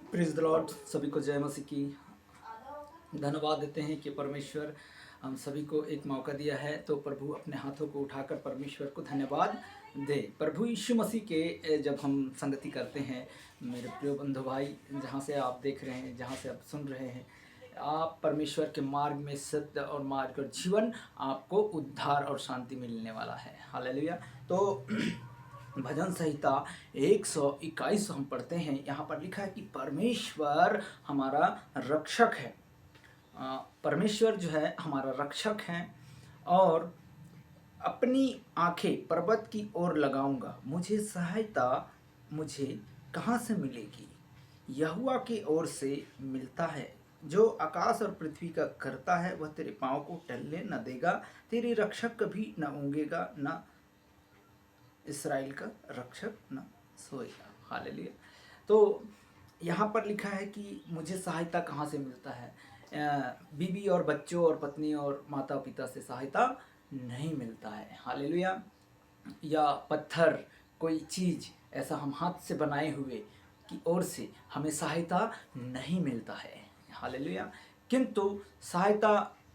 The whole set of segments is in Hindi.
Praise the Lord. सभी को जय मसीह की। धन्यवाद देते हैं कि परमेश्वर हम सभी को एक मौका दिया है, तो प्रभु अपने हाथों को उठाकर परमेश्वर को धन्यवाद दे। प्रभु यीशु मसीह के जब हम संगति करते हैं, मेरे प्रिय बंधु भाई, जहाँ से आप देख रहे हैं, जहाँ से आप सुन रहे हैं, आप परमेश्वर के मार्ग में सत्य और मार्ग और जीवन, आपको उद्धार और शांति मिलने वाला है। हालेलुया। तो भजन संहिता 121 हम पढ़ते हैं। यहाँ पर लिखा है कि परमेश्वर हमारा रक्षक है। परमेश्वर जो है हमारा रक्षक है, और अपनी आंखें पर्वत की ओर लगाऊंगा, मुझे सहायता मुझे कहाँ से मिलेगी। यहोवा की ओर से मिलता है। जो आकाश और पृथ्वी का करता है, वह तेरे पाँव को टलने न देगा। तेरी रक्षक कभी न ऊँगेगा, न इसराइल का रक्षक न सोएगा। हालेलुया। तो यहाँ पर लिखा है कि मुझे सहायता कहाँ से मिलता है। बीवी और बच्चों और पत्नी और माता पिता से सहायता नहीं मिलता है। हालेलुया। या पत्थर, कोई चीज़ ऐसा हम हाथ से बनाए हुए की ओर से हमें सहायता नहीं मिलता है। हालेलुया। किंतु सहायता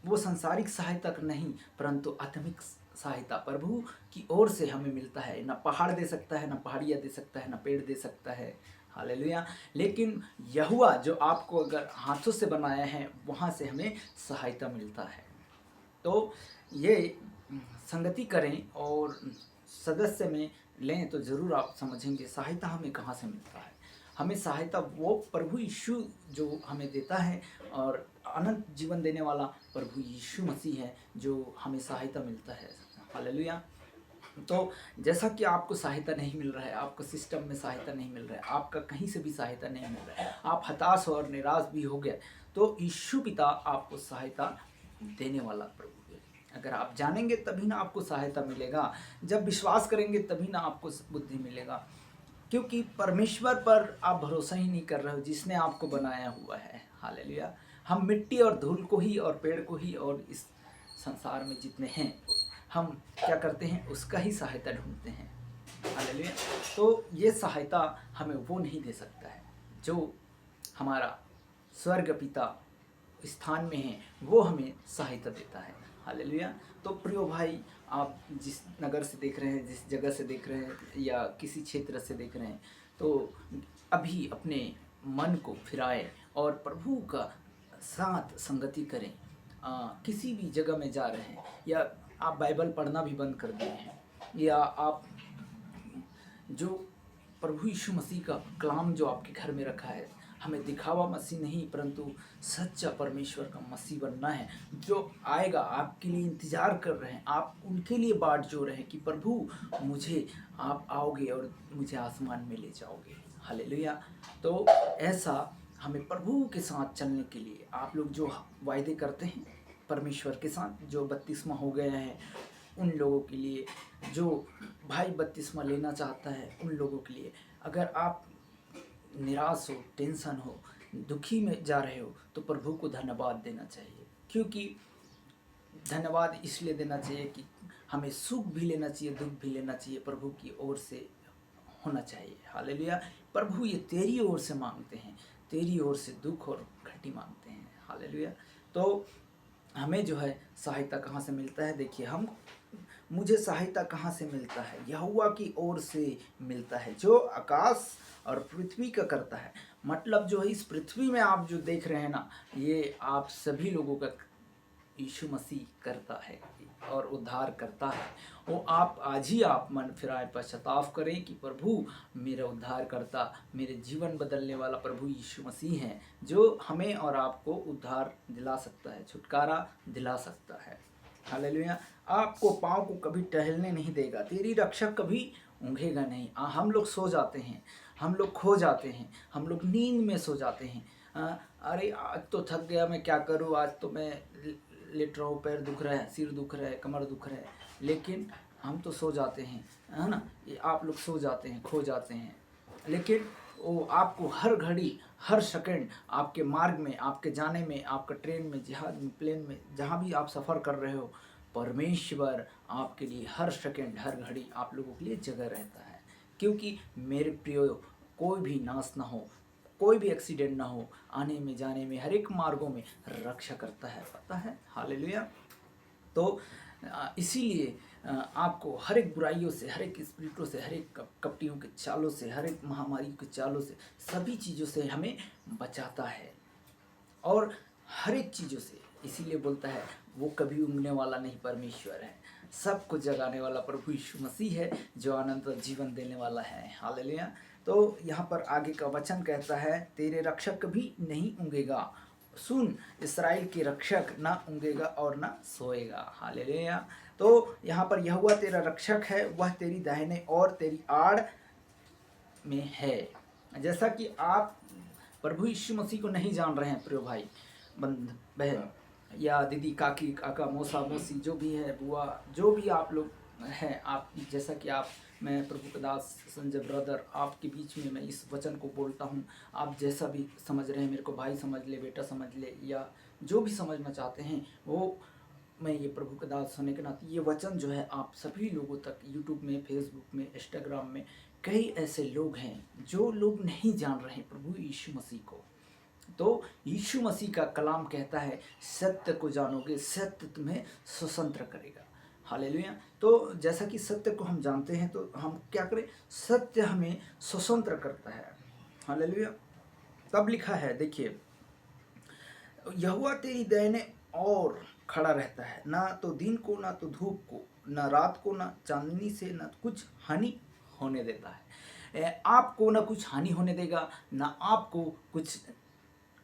वो सांसारिक सहायता नहीं, परंतु आत्मिक सहायता प्रभु की ओर से हमें मिलता है। ना पहाड़ दे सकता है, ना पहाड़ियाँ दे सकता है, ना पेड़ दे सकता है। हालेलुया। लेकिन यहोवा जो आपको अगर हाथों से बनाया है, वहाँ से हमें सहायता मिलता है। तो ये संगति करें और सदस्य में लें, तो ज़रूर आप समझेंगे सहायता हमें कहाँ से मिलता है। हमें सहायता वो प्रभु यीशु जो हमें देता है, और अनंत जीवन देने वाला प्रभु यीशु मसीह है जो हमें सहायता मिलता है। हालेलुया। तो जैसा कि आपको सहायता नहीं मिल रहा है, आपको सिस्टम में सहायता नहीं मिल रहा है, आपका कहीं से भी सहायता नहीं मिल रहा है, आप हताश और निराश भी हो गए, तो यीशु पिता आपको सहायता देने वाला प्रभु है। अगर आप जानेंगे तभी ना आपको सहायता मिलेगा, जब विश्वास करेंगे तभी ना आपको बुद्धि मिलेगा। क्योंकि परमेश्वर पर आप भरोसा ही नहीं कर रहे हो जिसने आपको बनाया हुआ है। हालेलुया। हम मिट्टी और धूल को ही और पेड़ को ही और इस संसार में जितने हैं, हम क्या करते हैं, उसका ही सहायता ढूंढते हैं। हालेलुया। तो ये सहायता हमें वो नहीं दे सकता है जो हमारा स्वर्ग पिता स्थान में है, वो हमें सहायता देता है। हालेलुया। तो प्रियो भाई, आप जिस नगर से देख रहे हैं, जिस जगह से देख रहे हैं, या किसी क्षेत्र से देख रहे हैं, तो अभी अपने मन को फिराएं और प्रभु का साथ संगति करें। किसी भी जगह में जा रहे हैं, या आप बाइबल पढ़ना भी बंद कर दिए हैं, या आप जो प्रभु यीशु मसीह का कलाम जो आपके घर में रखा है, हमें दिखावा मसीह नहीं परंतु सच्चा परमेश्वर का मसीह बनना है, जो आएगा, आपके लिए इंतज़ार कर रहे हैं, आप उनके लिए बाट जो रहे हैं कि प्रभु मुझे आप आओगे और मुझे आसमान में ले जाओगे। हालेलुया। तो ऐसा हमें प्रभु के साथ चलने के लिए, आप लोग जो वायदे करते हैं परमेश्वर के साथ, जो बपतिस्मा हो गए हैं उन लोगों के लिए, जो भाई बपतिस्मा लेना चाहता है उन लोगों के लिए, अगर आप निराश हो, टेंशन हो, दुखी में जा रहे हो, तो प्रभु को धन्यवाद देना चाहिए। क्योंकि धन्यवाद इसलिए देना चाहिए कि हमें सुख भी लेना चाहिए, दुख भी लेना चाहिए, प्रभु की ओर से होना चाहिए। हालेलुया। प्रभु ये तेरी ओर से मांगते हैं, तेरी ओर से दुख और घटी मांगते हैं। हालेलुया। तो हमें जो है सहायता कहाँ से मिलता है, देखिए, मुझे सहायता कहाँ से मिलता है, यहोवा की ओर से मिलता है जो आकाश और पृथ्वी का करता है। मतलब जो है इस पृथ्वी में आप जो देख रहे हैं ना, ये आप सभी लोगों का यीशु मसीह करता है और उद्धार करता है। वो आप आज ही आप मन फिराए, पश्चाताप करें कि प्रभु मेरा उद्धार करता, मेरे जीवन बदलने वाला प्रभु यीशु मसीह है, जो हमें और आपको उद्धार दिला सकता है, छुटकारा दिला सकता है। हालेलुया। आपको पाँव को कभी टहलने नहीं देगा, तेरी रक्षक कभी ऊँघेगा नहीं। हम लोग सो जाते हैं, हम लोग खो जाते हैं, हम लोग नींद में सो जाते हैं। अरे आज तो थक गया, मैं क्या करूँ, आज तो मैं लेट रहा हूँ, पैर दुख रहा है, सिर दुख रहा है, कमर दुख रहा है, लेकिन हम तो सो जाते हैं, है ना। ये आप लोग सो जाते हैं, खो जाते हैं, लेकिन वो आपको हर घड़ी हर सेकंड आपके मार्ग में, आपके जाने में, आपका ट्रेन में, जहाज में, प्लेन में, जहाँ भी आप सफ़र कर रहे हो, परमेश्वर आपके लिए हर सेकंड हर घड़ी आप लोगों के लिए जगह रहता है। क्योंकि मेरे प्रियो, कोई भी नाश ना हो, कोई भी एक्सीडेंट ना हो, आने में जाने में हर एक मार्गों में रक्षा करता है, पता है। हालेलुया। तो इसीलिए आपको हर एक बुराइयों से, हर एक स्पिरिटों से, हर एक कपटियों के चालों से, हर एक महामारी के चालों से, सभी चीज़ों से हमें बचाता है और हर एक चीज़ों से। इसीलिए बोलता है वो कभी उंगने वाला नहीं परमेश्वर है, सबको जगाने वाला प्रभु यीशु मसीह है, जो अनंत जीवन देने वाला है। हालेलुया। तो यहाँ पर आगे का वचन कहता है, तेरे रक्षक कभी नहीं ऊँगेगा। सुन, इस्राएल के रक्षक ना ऊँगेगा और ना सोएगा। हालेलुया। तो यहाँ पर यहोवा तेरा रक्षक है, वह तेरी दाहिने और तेरी आड़ में है। जैसा कि आप प्रभु यीशु मसीह को नहीं जान रहे हैं, प्रिय भाई बंद बहन या दीदी, काकी, काका, मौसा, मौसी, जो भी है, बुआ, जो भी आप लोग हैं, आप जैसा कि आप, मैं प्रभु का दास संजय ब्रदर आपके बीच में मैं इस वचन को बोलता हूँ। आप जैसा भी समझ रहे हैं, मेरे को भाई समझ ले, बेटा समझ ले, या जो भी समझना चाहते हैं, वो मैं ये प्रभु का दास होने के नाते ये वचन जो है आप सभी लोगों तक, यूट्यूब में, फेसबुक में, इंस्टाग्राम में, कई ऐसे लोग हैं जो लोग नहीं जान रहे हैं प्रभु यीशु मसीह को। तो यीशु मसीह का कलाम कहता है, सत्य को जानोगे, सत्य तुम्हें स्वतंत्र करेगा। हालेलुया। तो जैसा कि सत्य को हम जानते हैं, तो हम क्या करें, सत्य हमें स्वतंत्र करता है। हालेलुया। तब लिखा है, देखिए, यहोवा तेरी दाहिने और खड़ा रहता है, ना तो दिन को ना तो धूप को, ना रात को ना चांदनी से ना कुछ हानि होने देता है। आपको ना कुछ हानि होने देगा, ना आपको कुछ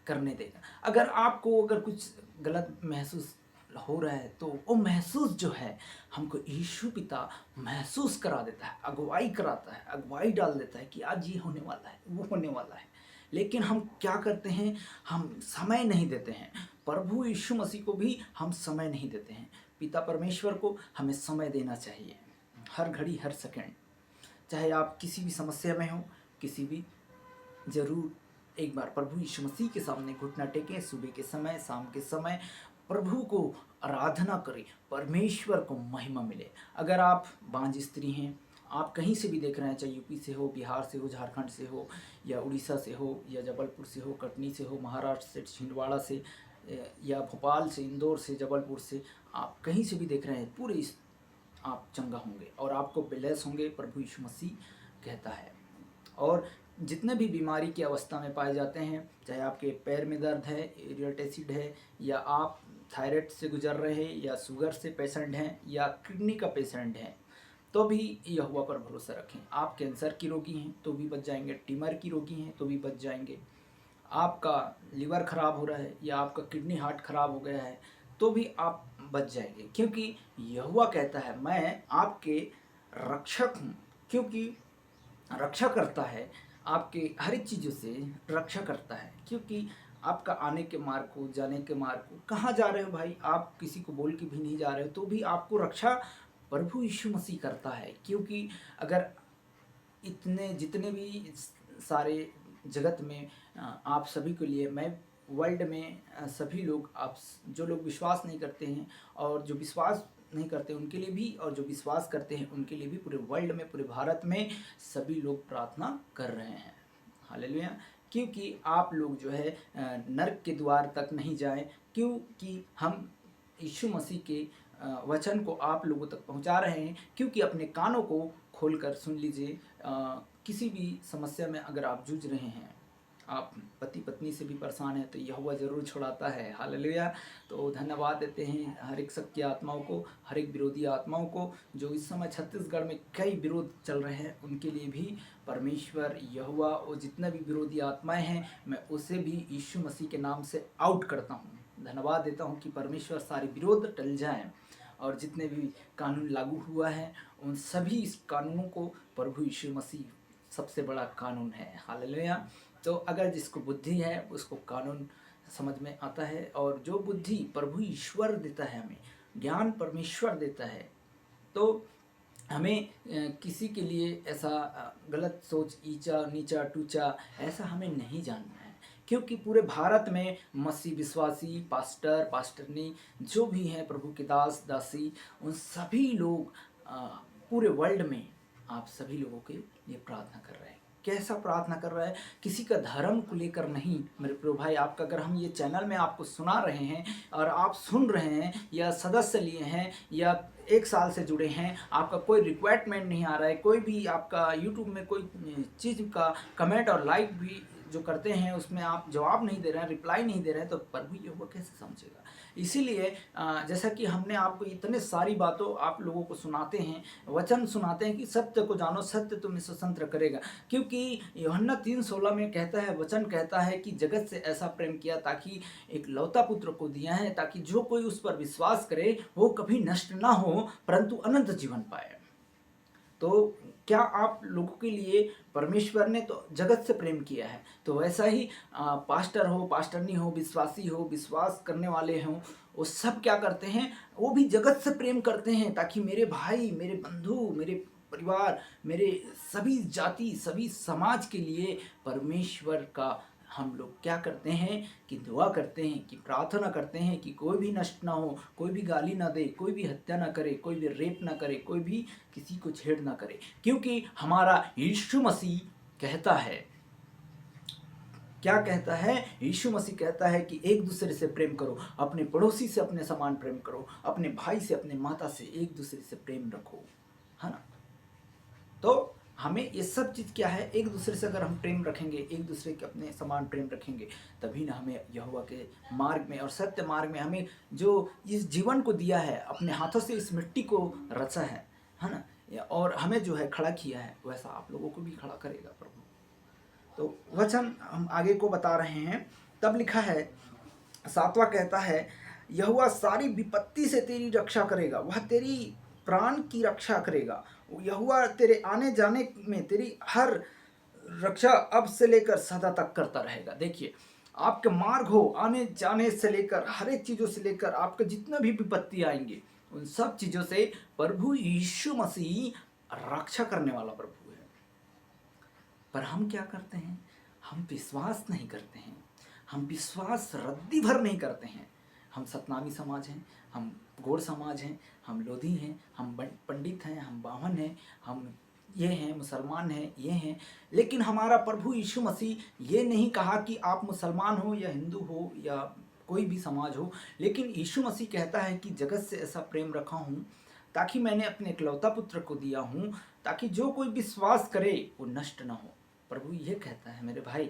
करने देगा। अगर कुछ गलत महसूस हो रहा है, तो वो महसूस जो है हमको यीशु पिता महसूस करा देता है, अगुवाई कराता है, अगुवाई डाल देता है कि आज ये होने वाला है, वो होने वाला है। लेकिन हम क्या करते हैं, हम समय नहीं देते हैं। प्रभु यीशु मसीह को भी हम समय नहीं देते हैं। पिता परमेश्वर को हमें समय देना चाहिए, हर घड़ी, हर सेकंड। चाहे आप किसी भी समस्या में हो, किसी भी, जरूर एक बार प्रभु यीशु मसीह के सामने घुटना टेकें, सुबह के समय, शाम के समय प्रभु को आराधना करें, परमेश्वर को महिमा मिले। अगर आप बांझ स्त्री हैं, आप कहीं से भी देख रहे हैं, चाहे यूपी से हो, बिहार से हो, झारखंड से हो, या उड़ीसा से हो, या जबलपुर से हो, कटनी से हो, महाराष्ट्र से, छिंदवाड़ा से, या भोपाल से, इंदौर से, जबलपुर से, आप कहीं से भी देख रहे हैं, पूरे आप चंगा होंगे और आपको ब्लेस होंगे, प्रभु यीशु मसीह कहता है। और जितने भी बीमारी की अवस्था में पाए जाते हैं, चाहे आपके पैर में दर्द है, यूरिक एसिड है, या आप थायराइड से गुजर रहे हैं, या शुगर से पेशेंट हैं, या किडनी का पेशेंट हैं, तो भी यहोवा पर भरोसा रखें। आप कैंसर की रोगी हैं तो भी बच जाएंगे, ट्यूमर की रोगी हैं तो भी बच जाएंगे, आपका लिवर खराब हो रहा है या आपका किडनी हार्ट खराब हो गया है तो भी आप बच जाएंगे, क्योंकि यहोवा कहता है मैं आपके रक्षक हूँ। क्योंकि रक्षा करता है, आपके हर एक चीज़ों से रक्षा करता है, क्योंकि आपका आने के मार्ग को, जाने के मार्ग को, कहाँ जा रहे हो भाई, आप किसी को बोल के भी नहीं जा रहे हो तो भी आपको रक्षा प्रभु यीशु मसीह करता है। क्योंकि अगर इतने जितने भी सारे जगत में आप सभी के लिए, मैं वर्ल्ड में सभी लोग, आप जो लोग विश्वास नहीं करते हैं और जो विश्वास नहीं करते उनके लिए भी, और जो विश्वास करते हैं उनके लिए भी, पूरे वर्ल्ड में, पूरे भारत में सभी लोग प्रार्थना कर रहे हैं। हालेलुया। क्योंकि आप लोग जो है नरक के द्वार तक नहीं जाएं, क्योंकि हम यीशु मसीह के वचन को आप लोगों तक पहुंचा रहे हैं। क्योंकि अपने कानों को खोलकर सुन लीजिए, किसी भी समस्या में अगर आप जूझ रहे हैं, आप पति पत्नी से भी परेशान हैं, तो यहोवा ज़रूर छुड़ाता है। हालेलुया। तो धन्यवाद देते हैं हर एक शक की आत्माओं को, हर एक विरोधी आत्माओं को, जो इस समय छत्तीसगढ़ में कई विरोध चल रहे हैं, उनके लिए भी परमेश्वर यहोवा, और जितना भी विरोधी आत्माएं हैं, मैं उसे भी यीशु मसीह के नाम से आउट करता हूँ। धन्यवाद देता हूँ कि परमेश्वर सारे विरोध टल जाएं, और जितने भी कानून लागू हुआ है उन सभी इस कानूनों को, प्रभु यीशु मसीह सबसे बड़ा कानून है। हालेलुया। तो अगर जिसको बुद्धि है उसको कानून समझ में आता है, और जो बुद्धि प्रभु ईश्वर देता है, हमें ज्ञान परमेश्वर देता है, तो हमें किसी के लिए ऐसा गलत सोच, ईचा नीचा टूचा, ऐसा हमें नहीं जानना है। क्योंकि पूरे भारत में मसीह विश्वासी, पास्टर, पास्टरनी, जो भी हैं, प्रभु के दास दासी, उन सभी लोग पूरे वर्ल्ड में आप सभी लोगों के लिए प्रार्थना कर रहे हैं। कैसा प्रार्थना कर रहा है, किसी का धर्म को लेकर नहीं। मेरे प्रिय भाई, आपका अगर हम ये चैनल में आपको सुना रहे हैं और आप सुन रहे हैं या सदस्य लिए हैं या 1 साल से जुड़े हैं, आपका कोई रिक्वायरमेंट नहीं आ रहा है, कोई भी आपका यूट्यूब में कोई चीज़ का कमेंट और लाइक भी जो करते हैं उसमें आप जवाब नहीं दे रहे हैं, रिप्लाई नहीं दे रहे हैं, तो प्रभु यहोवा कैसे समझेगा। इसीलिए जैसा कि हमने आपको इतने सारी बातों आप लोगों को सुनाते हैं, वचन सुनाते हैं कि सत्य को जानो, सत्य तुम्हें स्वतंत्र करेगा। क्योंकि यूहन्ना 3:16 में कहता है, वचन कहता है कि जगत से ऐसा प्रेम किया ताकि एक लौता पुत्र को दिया है, ताकि जो कोई उस पर विश्वास करे वो कभी नष्ट ना हो परंतु अनंत जीवन पाए। तो क्या आप लोगों के लिए परमेश्वर ने तो जगत से प्रेम किया है, तो वैसा ही पास्टर हो, पास्टरनी हो, विश्वासी हो, विश्वास करने वाले हों, वो सब क्या करते हैं, वो भी जगत से प्रेम करते हैं ताकि मेरे भाई, मेरे बंधु, मेरे परिवार, मेरे सभी जाति, सभी समाज के लिए परमेश्वर का हम लोग क्या करते हैं कि दुआ करते हैं, कि प्रार्थना करते हैं कि कोई भी नष्ट ना हो, कोई भी गाली ना दे, कोई भी हत्या ना करे, कोई भी रेप ना करे, कोई भी किसी को छेड़ ना करे। क्योंकि हमारा यीशु मसीह कहता है, क्या कहता है, यीशु मसीह कहता है कि एक दूसरे से प्रेम करो, अपने पड़ोसी से अपने समान प्रेम करो, अपने भाई से, अपने माता से एक दूसरे से प्रेम रखो, है ना। तो हमें ये सब चीज़ क्या है, एक दूसरे से अगर हम प्रेम रखेंगे, एक दूसरे के अपने समान प्रेम रखेंगे, तभी ना हमें यहोवा के मार्ग में और सत्य मार्ग में, हमें जो इस जीवन को दिया है, अपने हाथों से इस मिट्टी को रचा है ना, और हमें जो है खड़ा किया है, वैसा आप लोगों को भी खड़ा करेगा प्रभु। तो वचन हम आगे को बता रहे हैं। तब लिखा है 7वां कहता है, यहोवा सारी विपत्ति से तेरी रक्षा करेगा, वह तेरी प्राण की रक्षा करेगा। यहोवा तेरे आने जाने में तेरी हर रक्षा अब से लेकर सदा तक करता रहेगा। देखिए, आपके मार्ग हो, आने जाने से लेकर हर एक चीज़ों से लेकर आपके जितना भी विपत्ति आएंगे, उन सब चीज़ों से प्रभु यीशु मसीह रक्षा करने वाला प्रभु है। पर हम क्या करते हैं, हम विश्वास नहीं करते हैं, हम विश्वास रद्दी भर नहीं करते हैं। हम सतनामी समाज हैं, हम गौड़ समाज हैं, हम लोधी हैं, हम पंडित हैं, हम बामन हैं, हम ये हैं, मुसलमान हैं, ये हैं। लेकिन हमारा प्रभु यीशु मसीह ये नहीं कहा कि आप मुसलमान हो या हिंदू हो या कोई भी समाज हो, लेकिन यीशु मसीह कहता है कि जगत से ऐसा प्रेम रखा हूँ ताकि मैंने अपने इकलौता पुत्र को दिया हूँ, ताकि जो कोई विश्वास करे वो नष्ट ना हो। प्रभु ये कहता है मेरे भाई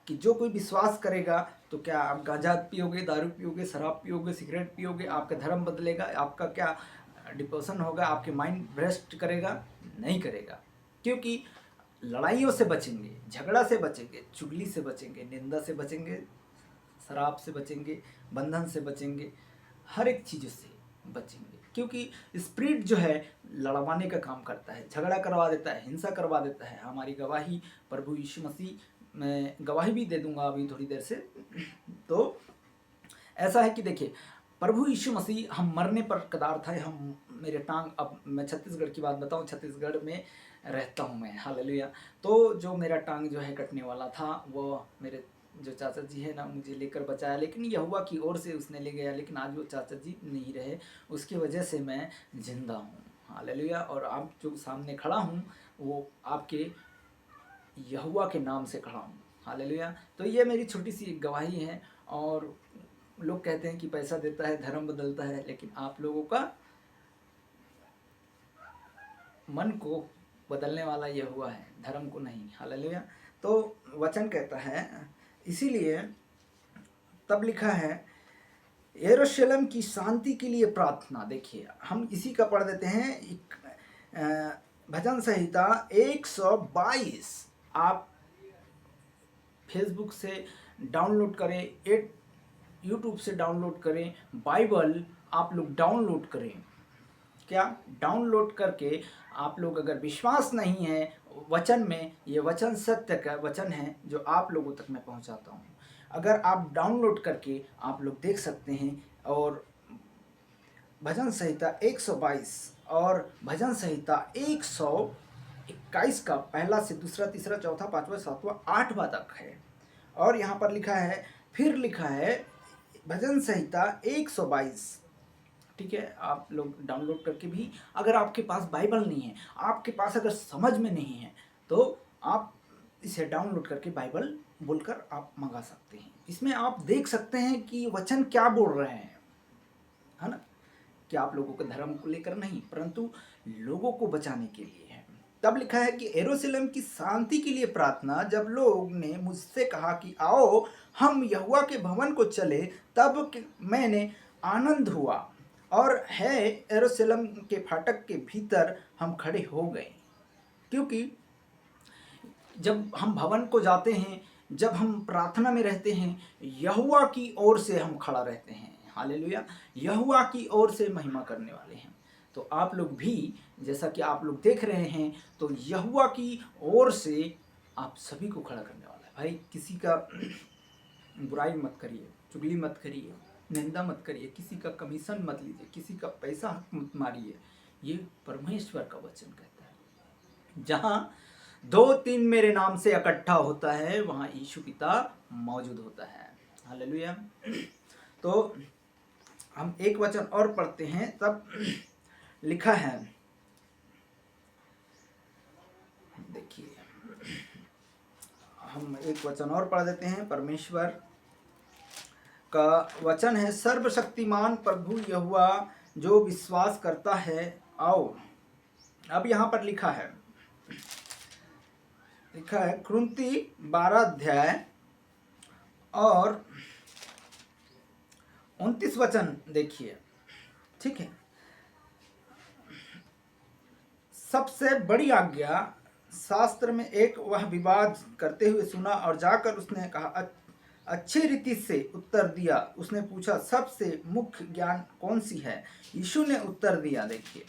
कि जो कोई विश्वास करेगा, तो क्या आप गांजा पियोगे, दारू पियोगे, शराब पियोगे, सिगरेट पियोगे, आपका धर्म बदलेगा, आपका क्या डिप्रेशन होगा, आपके माइंड भ्रष्ट करेगा? नहीं करेगा। क्योंकि लड़ाइयों से बचेंगे, झगड़ा से बचेंगे, चुगली से बचेंगे, निंदा से बचेंगे, शराब से बचेंगे, बंधन से बचेंगे, हर एक चीज़ से बचेंगे। क्योंकि स्पिरिट जो है लड़वाने का काम करता है, झगड़ा करवा देता है, हिंसा करवा देता है। हमारी गवाही प्रभु यीशु मसीह, मैं गवाही भी दे दूंगा अभी थोड़ी देर से। तो ऐसा है कि देखिए, प्रभु यीशु मसीह, हम मरने पर कदार था, हम मेरे टांग, अब मैं छत्तीसगढ़ की बात बताऊं, छत्तीसगढ़ में रहता हूं मैं, हालेलुया। तो जो मेरा टांग जो है कटने वाला था, वो मेरे जो चाचा जी है ना, मुझे लेकर बचाया, लेकिन यहोवा की ओर से उसने ले गया। लेकिन आज वो चाचा जी नहीं रहे, उसकी वजह से मैं जिंदा हूँ, हालेलुया। और आप जो सामने खड़ा हूँ, वो आपके यहोवा के नाम से खड़ा हूँ, हालेलुया। तो ये मेरी छोटी सी एक गवाही है। और लोग कहते हैं कि पैसा देता है धर्म बदलता है, लेकिन आप लोगों का मन को बदलने वाला यहोवा है, धर्म को नहीं, हालेलुया। तो वचन कहता है, इसीलिए तब लिखा है, यरूशलेम की शांति के लिए प्रार्थना। देखिए, हम इसी का पढ़ देते हैं, भजन संहिता 122। आप फेसबुक से डाउनलोड करें, यूट्यूब से डाउनलोड करें, बाइबल आप लोग डाउनलोड करें। क्या डाउनलोड करके आप लोग, अगर विश्वास नहीं है वचन में, ये वचन सत्य का वचन है जो आप लोगों तक मैं पहुंचाता हूं, अगर आप डाउनलोड करके आप लोग देख सकते हैं। और भजन संहिता 122 और भजन संहिता 121 का पहला से दूसरा, तीसरा, चौथा, पांचवा, सातवां, आठवां तक है। और यहाँ पर लिखा है, फिर लिखा है भजन संहिता 122, ठीक है। आप लोग डाउनलोड करके भी, अगर आपके पास बाइबल नहीं है, आपके पास अगर समझ में नहीं है, तो आप इसे डाउनलोड करके बाइबल बोलकर आप मंगा सकते हैं। इसमें आप देख सकते हैं कि वचन क्या बोल रहे हैं, है ना, कि आप लोगों के धर्म को लेकर नहीं परंतु लोगों को बचाने के लिए है। तब लिखा है कि यरूशलेम की शांति के लिए प्रार्थना। जब लोग ने मुझसे कहा कि आओ हम यहोवा के भवन को चले, तब मैंने आनंद हुआ और है यरूशलेम के फाटक के भीतर हम खड़े हो गए। क्योंकि जब हम भवन को जाते हैं, जब हम प्रार्थना में रहते हैं, यहोवा की ओर से हम खड़ा रहते हैं। हालेलुया, यहोवा की ओर से महिमा करने वाले हैं। तो आप लोग भी जैसा कि आप लोग देख रहे हैं, तो यहोवा की ओर से आप सभी को खड़ा करने वाला है। भाई किसी का बुराई मत करिए, चुगली मत करिए, निंदा मत करिए, किसी का कमीशन मत लीजिए, किसी का पैसा हक मत मारिए। ये परमेश्वर का वचन कहता है, जहाँ 2-3 मेरे नाम से इकट्ठा होता है वहाँ यीशु पिता मौजूद होता है। हालेलुया। तो हम एक वचन और पढ़ते हैं। तब लिखा है, देखिए हम एक वचन और पढ़ देते हैं। परमेश्वर का वचन है, सर्वशक्तिमान प्रभु यहोवा जो विश्वास करता है आओ। अब यहाँ पर लिखा है कुरिन्ती 12 अध्याय और 29 वचन देखिए, ठीक है। सबसे बड़ी आज्ञा शास्त्र में एक वह विवाद करते हुए सुना और जाकर उसने कहा, अच्छी रीति से उत्तर दिया। उसने पूछा, सबसे मुख्य ज्ञान कौन सी है? यीशु ने उत्तर दिया, देखिए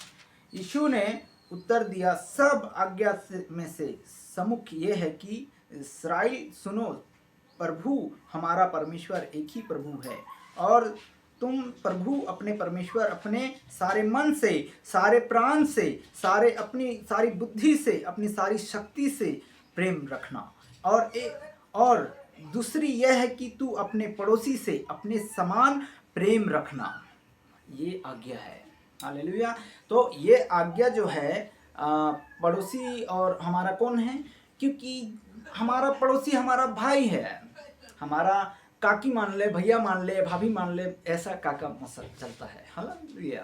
यीशु ने उत्तर दिया, सब आज्ञा में से समुख ये है कि इस्राएल सुनो, प्रभु हमारा परमेश्वर एक ही प्रभु है और तुम प्रभु अपने परमेश्वर अपने सारे मन से, सारे प्राण से, अपनी सारी बुद्धि से, अपनी सारी शक्ति से प्रेम रखना। और दूसरी यह है कि तू अपने पड़ोसी से अपने समान प्रेम रखना। ये आज्ञा है। हालेलुया। तो ये आज्ञा जो है पड़ोसी और हमारा कौन है? क्योंकि हमारा पड़ोसी हमारा भाई है, हमारा काकी मान ले, भैया मान ले, भाभी मान ले, ऐसा काका मसल चलता है। हालेलुया।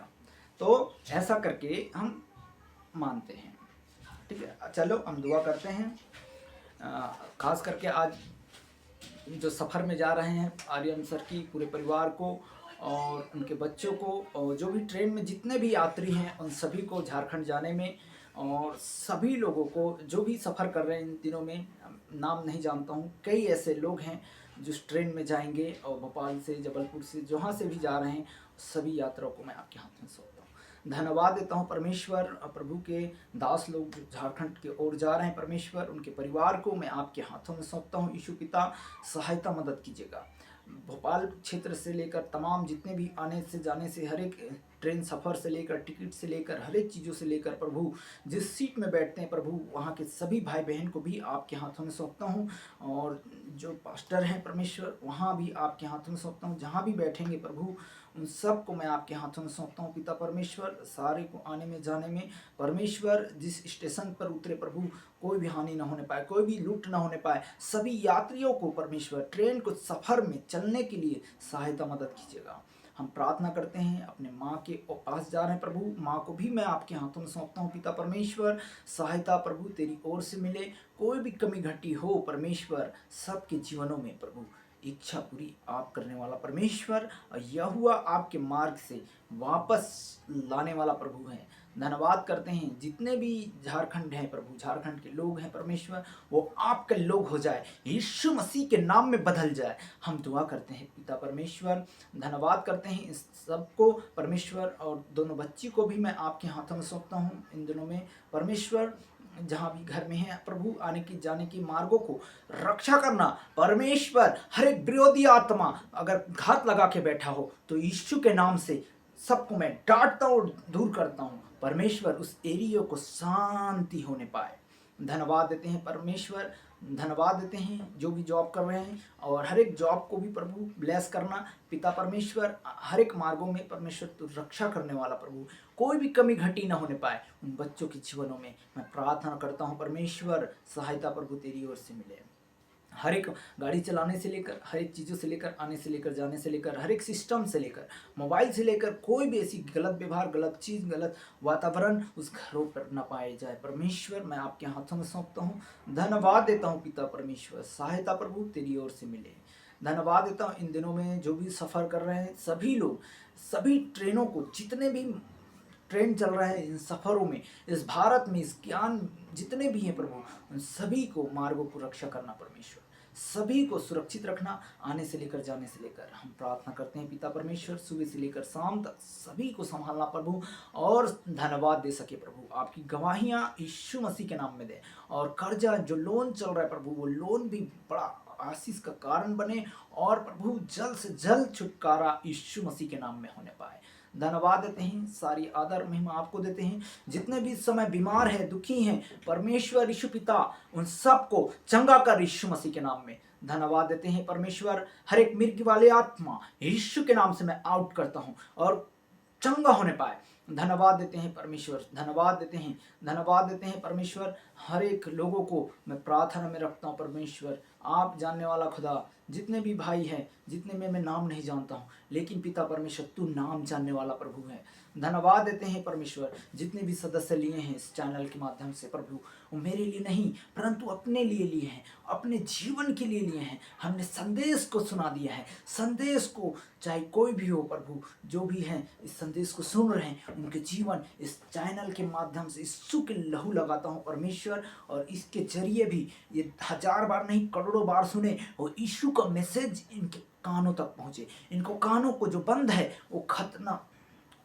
तो ऐसा करके हम मानते हैं, ठीक है। चलो हम दुआ करते हैं। खास करके आज जो सफ़र में जा रहे हैं, आर्यन सर की पूरे परिवार को और उनके बच्चों को, और जो भी ट्रेन में जितने भी यात्री हैं उन सभी को झारखंड जाने में, और सभी लोगों को जो भी सफ़र कर रहे हैं इन दिनों में, नाम नहीं जानता हूँ, कई ऐसे लोग हैं जो ट्रेन में जाएंगे और भोपाल से, जबलपुर से, जहाँ से भी जा रहे हैं, सभी यात्राओं को मैं आपके हाथ में सौंपता हूँ। धन्यवाद देता हूँ परमेश्वर, प्रभु के दास लोग जो झारखंड की ओर जा रहे हैं, परमेश्वर उनके परिवार को मैं आपके हाथों में सौंपता हूँ। यीशु पिता सहायता मदद कीजिएगा। भोपाल क्षेत्र से लेकर तमाम जितने भी आने से जाने से, हर एक ट्रेन सफ़र से लेकर, टिकट से लेकर, हर एक चीज़ों से लेकर, प्रभु जिस सीट में बैठते हैं प्रभु, वहाँ के सभी भाई बहन को भी आपके हाथों में सौंपता हूँ। और जो पास्टर हैं परमेश्वर, वहाँ भी आपके हाथों में सौंपता हूँ। जहाँ भी बैठेंगे प्रभु, उन सब को मैं आपके हाथों में सौंपता हूँ। पिता परमेश्वर, सारे को आने में जाने में परमेश्वर, जिस स्टेशन पर उतरे प्रभु, कोई भी हानि ना होने पाए, कोई भी लूट ना होने पाए। सभी यात्रियों को परमेश्वर ट्रेन को सफ़र में चलने के लिए सहायता मदद कीजिएगा। हम प्रार्थना करते हैं, अपने माँ के पास जा रहे हैं प्रभु, माँ को भी मैं आपके हाथों में सौंपता हूँ। पिता परमेश्वर, सहायता प्रभु तेरी ओर से मिले, कोई भी कमी घटी हो परमेश्वर, सबके जीवनों में प्रभु इच्छा पूरी आप करने वाला परमेश्वर, यहोवा आपके मार्ग से वापस लाने वाला प्रभु है। धन्यवाद करते हैं जितने भी झारखंड हैं प्रभु, झारखंड के लोग हैं परमेश्वर, वो आपके लोग हो जाए, यीशु मसीह के नाम में बदल जाए, हम दुआ करते हैं पिता परमेश्वर। धन्यवाद करते हैं इस सबको परमेश्वर, और दोनों बच्ची को भी मैं आपके हाथों में सौंपता हूँ इन दिनों में परमेश्वर। जहाँ भी घर में है प्रभु, आने की जाने की मार्गों को रक्षा करना परमेश्वर। हर एक विरोधी आत्मा अगर घात लगा के बैठा हो तो यीशु के नाम से सबको मैं डांटता हूँ, दूर करता हूँ परमेश्वर। उस एरिया को शांति होने पाए। धन्यवाद देते हैं परमेश्वर, धन्यवाद देते हैं जो भी जॉब कर रहे हैं, और हर एक जॉब को भी प्रभु ब्लेस करना। पिता परमेश्वर हर एक मार्गों में परमेश्वर तो रक्षा करने वाला प्रभु, कोई भी कमी घटी ना होने पाए उन बच्चों के जीवनों में। मैं प्रार्थना करता हूँ परमेश्वर सहायता प्रभु तेरी ओर से मिले। हर एक गाड़ी चलाने से लेकर, हर एक चीज़ों से लेकर, आने से लेकर, जाने से लेकर, हर एक सिस्टम से लेकर, मोबाइल से लेकर, कोई भी ऐसी गलत व्यवहार, गलत चीज़, गलत वातावरण उस घरों पर न पाए जाए। परमेश्वर मैं आपके हाथों में सौंपता हूँ। धन्यवाद देता हूँ पिता परमेश्वर, सहायता प्रभु तेरी ओर से मिले। धन्यवाद देता हूँ इन दिनों में जो भी सफ़र कर रहे हैं सभी लोग, सभी ट्रेनों को, जितने भी ट्रेन चल रहा है इन सफ़रों में, इस भारत में, इस ज्ञान जितने भी हैं प्रभु, उन सभी को मार्गों को रक्षा करना परमेश्वर, सभी को सुरक्षित रखना, आने से लेकर जाने से लेकर। हम प्रार्थना करते हैं पिता परमेश्वर सुबह से लेकर शाम तक सभी को संभालना प्रभु, और धन्यवाद दे सके प्रभु। आपकी गवाहियाँ यीशु मसीह के नाम में दे, और कर्जा जो लोन चल रहा है प्रभु, वो लोन भी बड़ा आशीष का कारण बने, और प्रभु जल्द से जल्द छुटकारा यीशु मसीह के नाम में होने पाए। धन्यवाद देते हैं, सारी आदर महिमा आपको देते हैं। जितने भी इस समय बीमार हैं, दुखी हैं, परमेश्वर यीशु पिता उन सबको चंगा कर यीशु मसीह के नाम में। धन्यवाद देते हैं परमेश्वर, हर एक मिर्गी वाले आत्मा यीशु के नाम से मैं आउट करता हूं और चंगा होने पाए। धन्यवाद देते हैं परमेश्वर, धन्यवाद देते हैं, धन्यवाद देते हैं परमेश्वर। हर एक लोगों को मैं प्रार्थना में रखता हूँ परमेश्वर, आप जानने वाला खुदा। जितने भी भाई हैं, जितने में मैं नाम नहीं जानता हूँ, लेकिन पिता परमेश्वर तू नाम जानने वाला प्रभु है। धन्यवाद देते हैं परमेश्वर, जितने भी सदस्य लिए हैं इस चैनल के माध्यम से प्रभु, वो मेरे लिए नहीं परंतु अपने लिए लिए हैं, अपने जीवन के लिए लिए हैं। हमने संदेश को सुना दिया है, संदेश को, चाहे कोई भी हो प्रभु, जो भी हैं इस संदेश को सुन रहे हैं, उनके जीवन इस चैनल के माध्यम से यीशु के लहू लगाता हूँ परमेश्वर, और इसके जरिए भी ये 1000 बार नहीं करोड़ों बार सुने, और यीशु का मैसेज इनके कानों तक पहुँचे। इनको कानों को जो बंद है वो खतना,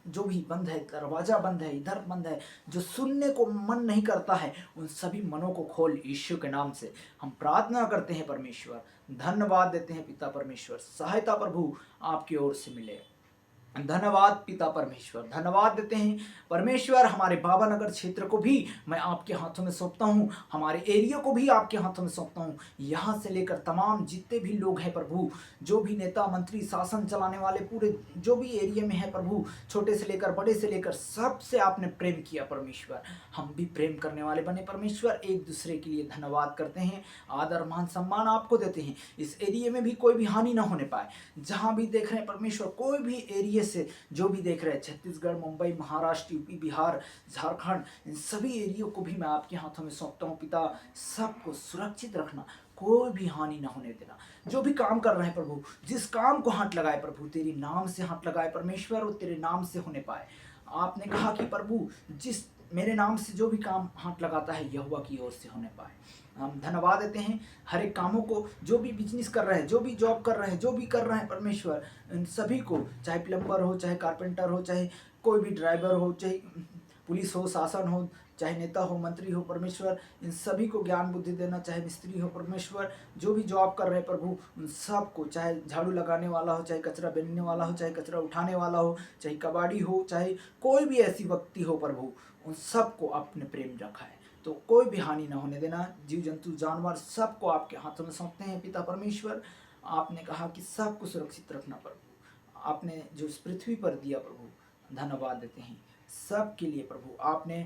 जो भी बंद है, दरवाजा बंद है, इधर बंद है, जो सुनने को मन नहीं करता है, उन सभी मनों को खोल यीशु के नाम से। हम प्रार्थना करते हैं परमेश्वर, धन्यवाद देते हैं पिता परमेश्वर, सहायता प्रभु आपकी ओर से मिले। धन्यवाद पिता परमेश्वर, धन्यवाद देते हैं परमेश्वर। हमारे बाबा नगर क्षेत्र को भी मैं आपके हाथों में सौंपता हूँ, हमारे एरिया को भी आपके हाथों में सौंपता हूँ। यहाँ से लेकर तमाम जितने भी लोग हैं प्रभु, जो भी नेता मंत्री शासन चलाने वाले, पूरे जो भी एरिया में है प्रभु, छोटे से लेकर बड़े से लेकर सबसे आपने प्रेम किया परमेश्वर। हम भी प्रेम करने वाले बने परमेश्वर, एक दूसरे के लिए धन्यवाद करते हैं, आदर मान सम्मान आपको देते हैं। इस एरिया में भी कोई भी हानि ना होने पाए। जहाँ भी देख रहे हैं परमेश्वर, कोई भी एरिया से जो भी देख रहे हैं, छत्तीसगढ़, मुंबई, महाराष्ट्र, यूपी, बिहार, झारखंड, इन सभी एरियो को भी मैं आपके हाथों में सौंपता हूँ पिता। सबको सुरक्षित रखना, कोई भी हानि ना होने देना। जो भी काम कर रहे हैं प्रभु, जिस काम को हाथ लगाए प्रभु, तेरे नाम से हाथ लगाए परमेश्वर, और तेरे नाम से होने पाए। आपने कहा कि प्रभु जिस मेरे नाम से जो भी काम हाथ लगाता है यहोवा की ओर से होने पाए। हम धन्यवाद देते हैं हर एक कामों को, जो भी बिजनेस कर रहे हैं, जो भी जॉब कर रहे हैं, जो भी कर रहे हैं परमेश्वर, इन सभी को, चाहे प्लम्बर हो, चाहे कारपेंटर हो, चाहे कोई भी ड्राइवर हो, चाहे पुलिस हो, शासन हो, चाहे नेता हो, मंत्री हो परमेश्वर, इन सभी को ज्ञान बुद्धि देना, चाहे मिस्त्री हो परमेश्वर, जो भी जॉब कर रहे हैं प्रभु, उन सब को, चाहे झाड़ू लगाने वाला हो, चाहे कचरा बेलने वाला हो, चाहे कचरा उठाने वाला हो, चाहे कबाड़ी हो, चाहे कोई भी ऐसी व्यक्ति हो प्रभु, उन सबको आपने प्रेम रखा है, तो कोई भी हानि ना होने देना। जीव जंतु जानवर सबको आपके हाथों में सौंपते हैं पिता परमेश्वर। आपने कहा कि सबको सुरक्षित रखना प्रभु, आपने जो इस पृथ्वी पर दिया प्रभु, धन्यवाद देते हैं सब के लिए प्रभु। आपने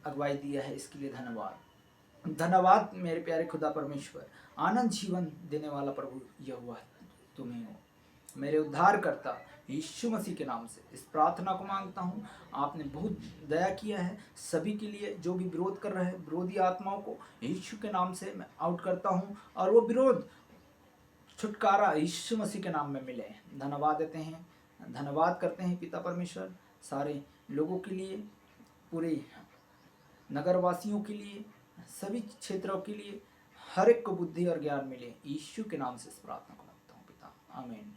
अगुवाई दिया है, इसके लिए धन्यवाद। धन्यवाद मेरे प्यारे खुदा परमेश्वर, आनंद जीवन देने वाला प्रभु यहोवा तुम्हें हो। मेरे उद्धार करता यीशु मसीह के नाम से इस प्रार्थना को मांगता हूँ। आपने बहुत दया किया है सभी के लिए, जो भी विरोध कर रहे हैं, विरोधी आत्माओं को यीशु के नाम से मैं आउट करता हूँ, और वो विरोध छुटकारा यीशु मसीह के नाम में मिले। धन्यवाद देते हैं, धन्यवाद करते हैं पिता परमेश्वर, सारे लोगों के लिए, पूरे नगरवासियों के लिए, सभी क्षेत्रों के लिए, हर एक को बुद्धि और ज्ञान मिले। यीशु के नाम से इस प्रार्थना को मांगता हूँ पिता, आमीन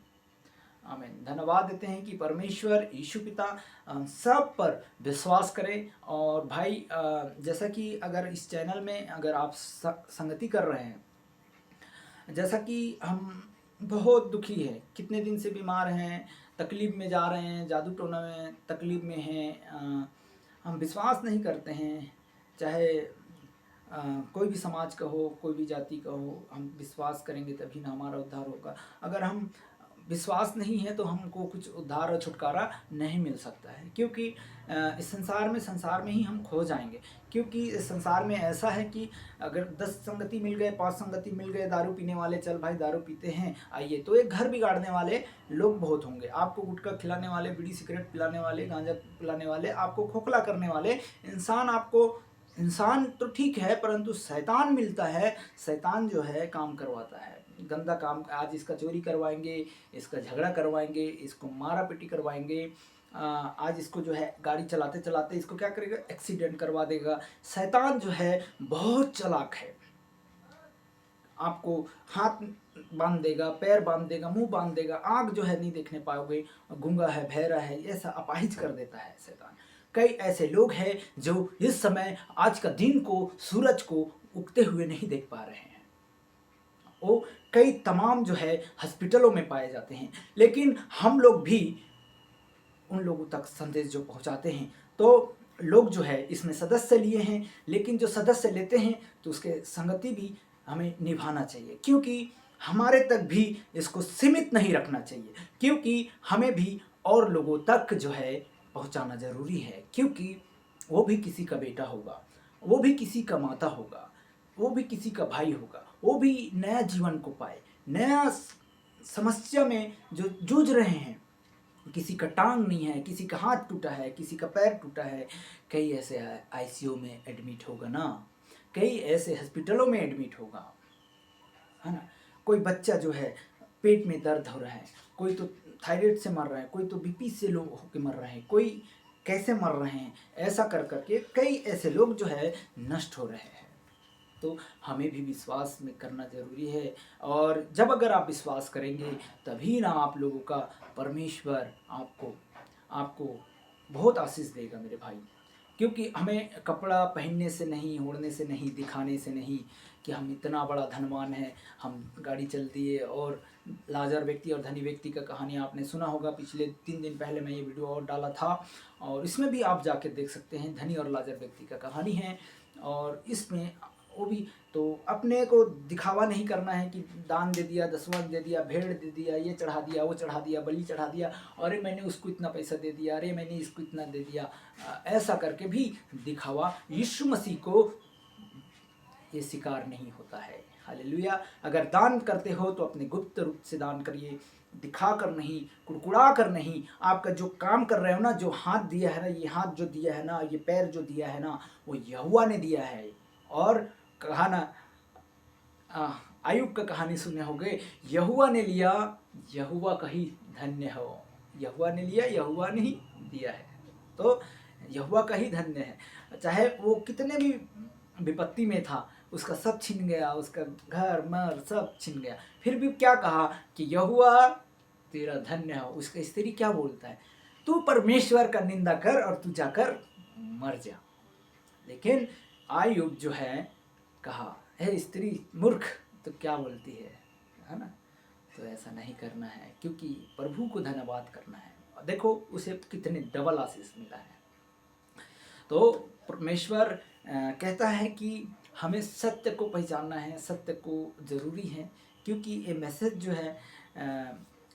आमीन। धन्यवाद देते हैं कि परमेश्वर यीशु पिता सब पर विश्वास करें। और भाई जैसा कि अगर इस चैनल में अगर आप संगति कर रहे हैं, जैसा कि हम बहुत दुखी हैं, कितने दिन से बीमार हैं, तकलीफ में जा रहे हैं, जादू टोना में तकलीफ में हैं, हम विश्वास नहीं करते हैं, चाहे कोई भी समाज का हो, कोई भी जाति का हो, हम विश्वास करेंगे तभी ना हमारा उद्धार होगा। अगर हम विश्वास नहीं है तो हमको कुछ उद्धार और छुटकारा नहीं मिल सकता है, क्योंकि इस संसार में ही हम खो जाएंगे। क्योंकि इस संसार में ऐसा है कि अगर 10 संगति मिल गए, 5 संगति मिल गए दारू पीने वाले, चल भाई दारू पीते हैं आइए, तो एक घर बिगाड़ने वाले लोग बहुत होंगे। आपको गुटखा खिलाने वाले, बीड़ी सिगरेट पिलाने वाले, गांजा पिलाने वाले, आपको खोखला करने वाले इंसान तो ठीक है, परंतु शैतान मिलता है। शैतान जो है काम करवाता है, गंदा काम। आज इसका चोरी करवाएंगे, इसका झगड़ा करवाएंगे, इसको मारा पीटी करवाएंगे। आज इसको जो है गाड़ी चलाते चलाते इसको क्या करेगा, एक्सीडेंट करवा देगा। शैतान जो है बहुत चालाक है। आपको हाथ बांध देगा, पैर बांध देगा, मुंह बांध देगा, आँख जो है नहीं देखने पाओगे, गूंगा है, बहरा है, ऐसा अपाहिज कर देता है शैतान। कई ऐसे लोग हैं जो इस समय आज का दिन को, सूरज को उगते हुए नहीं देख पा रहे हैं। वो कई तमाम जो है हॉस्पिटलों में पाए जाते हैं, लेकिन हम लोग भी उन लोगों तक संदेश जो पहुंचाते हैं, तो लोग जो है इसमें सदस्य लिए हैं, लेकिन जो सदस्य लेते हैं तो उसके संगति भी हमें निभाना चाहिए, क्योंकि हमारे तक भी इसको सीमित नहीं रखना चाहिए, क्योंकि हमें भी और लोगों तक जो है पहुंचाना ज़रूरी है। क्योंकि वो भी किसी का बेटा होगा, वो भी किसी का माता होगा, वो भी किसी का भाई होगा, वो भी नया जीवन को पाए। नया समस्या में जो जूझ रहे हैं, किसी का टांग नहीं है, किसी का हाथ टूटा है, किसी का पैर टूटा है, कई ऐसे आईसीयू में एडमिट होगा ना, कई ऐसे हॉस्पिटलों में एडमिट होगा, है ना। कोई बच्चा जो है पेट में दर्द हो रहा है, कोई तो थायराइड से मर रहा है, कोई तो बीपी से लोग होके मर रहे हैं, कोई कैसे मर रहे हैं, ऐसा कर करके कई ऐसे लोग जो है नष्ट हो रहे हैं। तो हमें भी विश्वास में करना ज़रूरी है, और जब अगर आप विश्वास करेंगे तभी ना आप लोगों का परमेश्वर आपको बहुत आशीष देगा मेरे भाई। क्योंकि हमें कपड़ा पहनने से नहीं, ओढ़ने से नहीं, दिखाने से नहीं कि हम इतना बड़ा धनवान है, हम गाड़ी चलती है। और लाजर व्यक्ति और धनी व्यक्ति का कहानी आपने सुना होगा, पिछले 3 दिन पहले मैं ये वीडियो और डाला था, और इसमें भी आप जाके देख सकते हैं। धनी और लाजर व्यक्ति का कहानी है, और इसमें वो भी तो अपने को दिखावा नहीं करना है कि दान दे दिया, दसवां दे दिया, भेड़ दे दिया, ये चढ़ा दिया, वो चढ़ा दिया, बलि चढ़ा दिया, अरे मैंने उसको इतना पैसा दे दिया, अरे मैंने इसको इतना दे दिया। ऐसा करके भी दिखावा यीशु मसीह को ये स्वीकार नहीं होता है। हालेलुया। अगर दान करते हो तो अपने गुप्त रूप से दान करिए, दिखा कर नहीं, कुड़कुड़ा कर नहीं। आपका जो काम कर रहे हो ना, जो हाथ दिया है ना, ये हाथ जो दिया है ना, ये पैर जो दिया है ना, वो यहोवा ने दिया है। और कहा ना, आयुब का कहानी सुने होगे, यहोवा ने लिया, यहोवा का ही धन्य हो। यहोवा ने लिया, यहोवा ने ही दिया है, तो यहोवा का ही धन्य है। चाहे वो कितने भी विपत्ति में था, उसका सब छिन गया, उसका घर मर सब छिन गया, फिर भी क्या कहा कि यहोवा तेरा धन्य हो। उसका स्त्री क्या बोलता है, तू परमेश्वर का निंदा कर और तू जाकर मर जा। लेकिन आयुब जो है कहा, हे स्त्री मूर्ख, तो क्या बोलती है ना। तो ऐसा नहीं करना है, क्योंकि प्रभु को धन्यवाद करना है। और देखो उसे कितने डबल आशीष मिला है। तो परमेश्वर कहता है कि हमें सत्य को पहचानना है, सत्य को ज़रूरी है, क्योंकि ये मैसेज जो है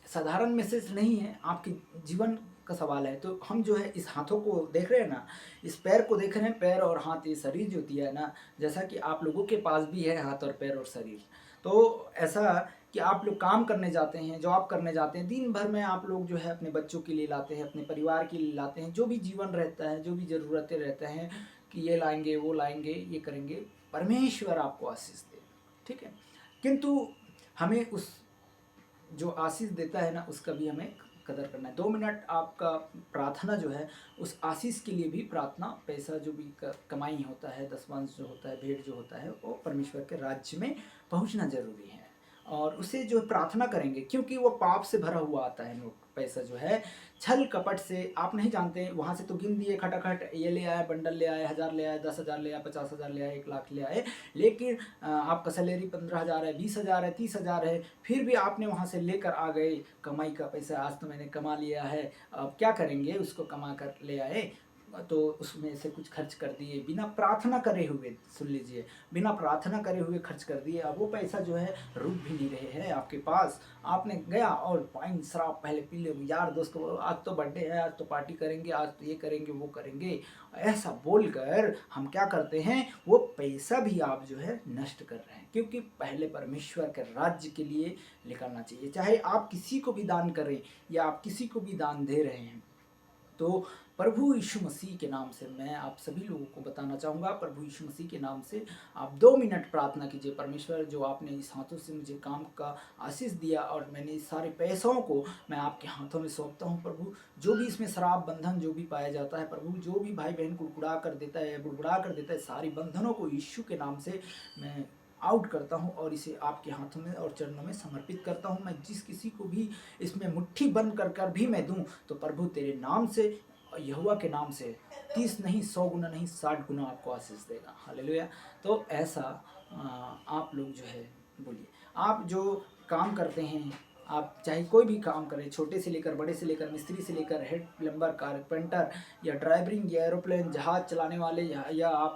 साधारण मैसेज नहीं है, आपके जीवन का सवाल है। तो हम जो है इस हाथों को देख रहे हैं ना, इस पैर को देख रहे हैं, पैर और हाथ, ये शरीर जो दिया है ना, जैसा कि आप लोगों के पास भी है हाथ और पैर और शरीर। तो ऐसा कि आप लोग काम करने जाते हैं, जॉब करने जाते हैं, दिन भर में आप लोग जो है अपने बच्चों के लिए लाते हैं, अपने परिवार के लिए लाते हैं, जो भी जीवन रहता है, जो भी ज़रूरतें रहते हैं कि ये लाएंगे, वो लाएंगे, ये करेंगे, परमेश्वर आपको आशीष दे, ठीक है। किंतु हमें उस जो आशीष देता है ना, उसका भी हमें कदर करना है। 2 मिनट आपका प्रार्थना जो है, उस आशीष के लिए भी प्रार्थना, पैसा जो भी कमाई होता है, दसवांश जो होता है, भेंट जो होता है, वो परमेश्वर के राज्य में पहुंचना जरूरी है। और उसे जो प्रार्थना करेंगे, क्योंकि वो पाप से भरा हुआ आता है लोग, पैसा जो है छल कपट से, आप नहीं जानते, वहाँ से तो गिन दिए खटाखट, ये ले आए, बंडल ले आए, 1000 ले आए, 10,000 ले आए, 50,000 ले आए, 1 लाख ले आए, लेकिन आपका सैलरी 15,000 है, 20,000 है, 30,000 है, फिर भी आपने वहाँ से लेकर आ गए। कमाई का पैसा आज तो मैंने कमा लिया है, अब क्या करेंगे, उसको कमा कर ले आए, तो उसमें से कुछ खर्च कर दिए बिना प्रार्थना करे हुए, सुन लीजिए, बिना प्रार्थना करे हुए खर्च कर दिए। अब वो पैसा जो है रुक भी नहीं रहे हैं आपके पास। आपने गया और वाइन शराब पहले पी ले, यार दोस्त को आज तो बर्थडे है, आज तो पार्टी करेंगे, आज तो ये करेंगे वो करेंगे, ऐसा बोलकर हम क्या करते हैं, वो पैसा भी आप जो है नष्ट कर रहे हैं। क्योंकि पहले परमेश्वर के राज्य के लिए निकालना चाहिए। चाहे आप किसी को भी दान करें या आप किसी को भी दान दे रहे हैं, तो प्रभु यीशु मसीह के नाम से मैं आप सभी लोगों को बताना चाहूँगा, प्रभु यीशु मसीह के नाम से आप 2 मिनट प्रार्थना कीजिए। परमेश्वर, जो आपने इस हाथों से मुझे काम का आशीष दिया और मैंने इस सारे पैसों को मैं आपके हाथों में सौंपता हूँ प्रभु। जो भी इसमें शराब बंधन जो भी पाया जाता है प्रभु, जो भी भाई बहन कुड़कुड़ा कर देता है, बुड़बुड़ा कर देता है, सारी बंधनों को यीशु के नाम से मैं आउट करता हूँ और इसे आपके हाथों में और चरणों में समर्पित करता हूँ। मैं जिस किसी को भी इसमें मुट्ठी बंद कर भी मैं दूँ, तो प्रभु तेरे नाम से, यहोवा के नाम से 30 नहीं 100 गुना नहीं 60 गुना आपको आशीष देगा। हालेलुया। तो ऐसा आप लोग जो है बोलिए, आप जो काम करते हैं, आप चाहे कोई भी काम करें, छोटे से लेकर बड़े से लेकर, मिस्त्री से लेकर हेड प्लम्बर, कारपेंटर या ड्राइवरिंग या एरोप्लेन जहाज चलाने वाले या आप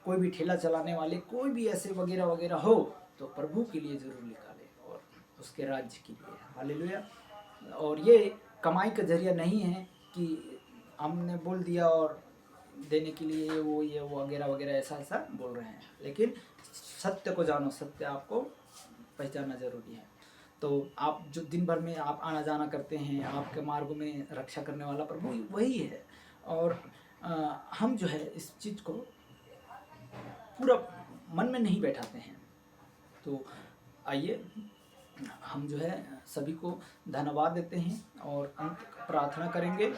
कोई भी ठेला चलाने वाले, कोई भी ऐसे वगैरह वगैरह हो, तो प्रभु के लिए ज़रूर निकालें और उसके राज्य के लिए। हालेलुया। और ये कमाई का जरिया नहीं है कि हमने बोल दिया और देने के लिए ये वो वगैरह वगैरह ऐसा ऐसा बोल रहे हैं, लेकिन सत्य को जानो, सत्य आपको पहचानना ज़रूरी है। तो आप जो दिन भर में आप आना जाना करते हैं, आपके मार्ग में रक्षा करने वाला प्रभु वही है। और हम जो है इस चीज़ को पूरा मन में नहीं बैठाते हैं। तो आइए हम जो है सभी को धन्यवाद देते हैं और अंत प्रार्थना करेंगे।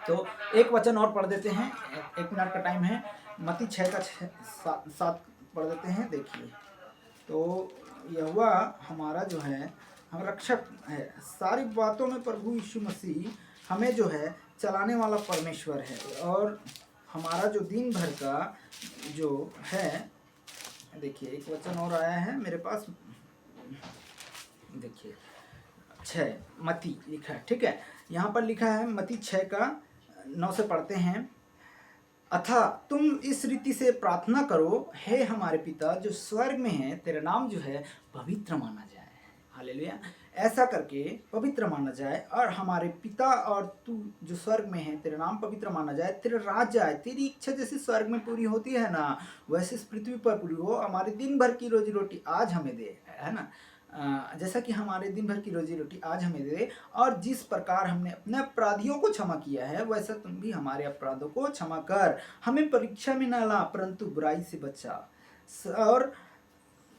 तो एक वचन और पढ़ देते हैं, 1 मिनट का टाइम है। मत्ती 6 का 7 पढ़ देते हैं। देखिए, तो यहोवा हमारा जो है हम रक्षक है, सारी बातों में प्रभु यीशु मसीह हमें जो है चलाने वाला परमेश्वर है। और हमारा जो दिन भर का जो है, देखिए एक वचन और आया है मेरे पास, देखिए 6 मत्ती लिखा है, ठीक है। यहाँ पर लिखा है मत्ती 6 का 9 से पढ़ते हैं। अथा तुम इस रीति से प्रार्थना करो, हे हमारे पिता जो स्वर्ग में है, तेरा नाम जो है पवित्र माना जाए। हालेलुया। ऐसा करके पवित्र माना जाए, और हमारे पिता और तू जो स्वर्ग में है, तेरा नाम पवित्र माना जाए, तेरा राज्य आए, तेरी इच्छा जैसे स्वर्ग में पूरी होती है ना, वैसे इस पृथ्वी पर पूरी हो। हमारे दिन भर की रोजी रोटी आज हमें दे, है ना, जैसा कि हमारे दिन भर की रोजी रोटी आज हमें दे, और जिस प्रकार हमने अपने अपराधियों को क्षमा किया है, वैसा तुम भी हमारे अपराधों को क्षमा कर। हमें परीक्षा में न ला, परंतु बुराई से बचा, और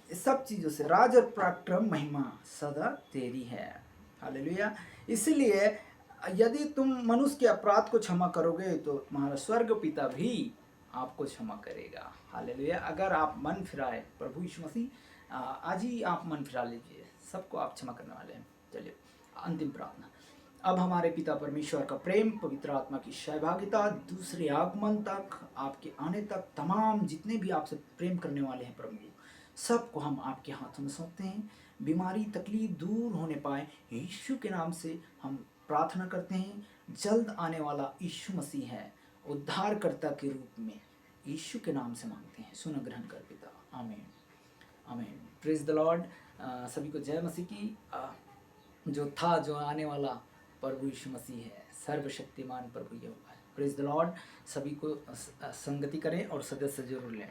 सब चीज़ों से राज और पराक्रम महिमा सदा तेरी है। हालेलुया। इसलिए यदि तुम मनुष्य के अपराध को क्षमा करोगे, तो तुम्हारा स्वर्ग पिता भी आपको क्षमा करेगा। हालेलुया। अगर आप मन फिराए, प्रभु यीशु मसीह आज ही आप मन फिरा लीजिए, सबको आप क्षमा करने वाले हैं। चलिए अंतिम प्रार्थना। अब हमारे पिता परमेश्वर का प्रेम, पवित्र आत्मा की सहभागिता, दूसरे आगमन तक, आपके आने तक, तमाम जितने भी आपसे प्रेम करने वाले हैं प्रभु, सबको हम आपके हाथों में सौंपते हैं। बीमारी तकलीफ दूर होने पाए, यीशु के नाम से हम प्रार्थना करते हैं। जल्द आने वाला यीशु मसीह है, उद्धारकर्ता के रूप में, यीशु के नाम से मांगते हैं, सुन ग्रहण कर पिता। आमीन आमीन। Praise the Lord. सभी को जय मसीह की। जो था, जो आने वाला प्रभु यीशु मसीह है, सर्वशक्तिमान प्रभु यहोवा है। Praise the Lord. सभी को संगति करें और सदस्य जरूर लें।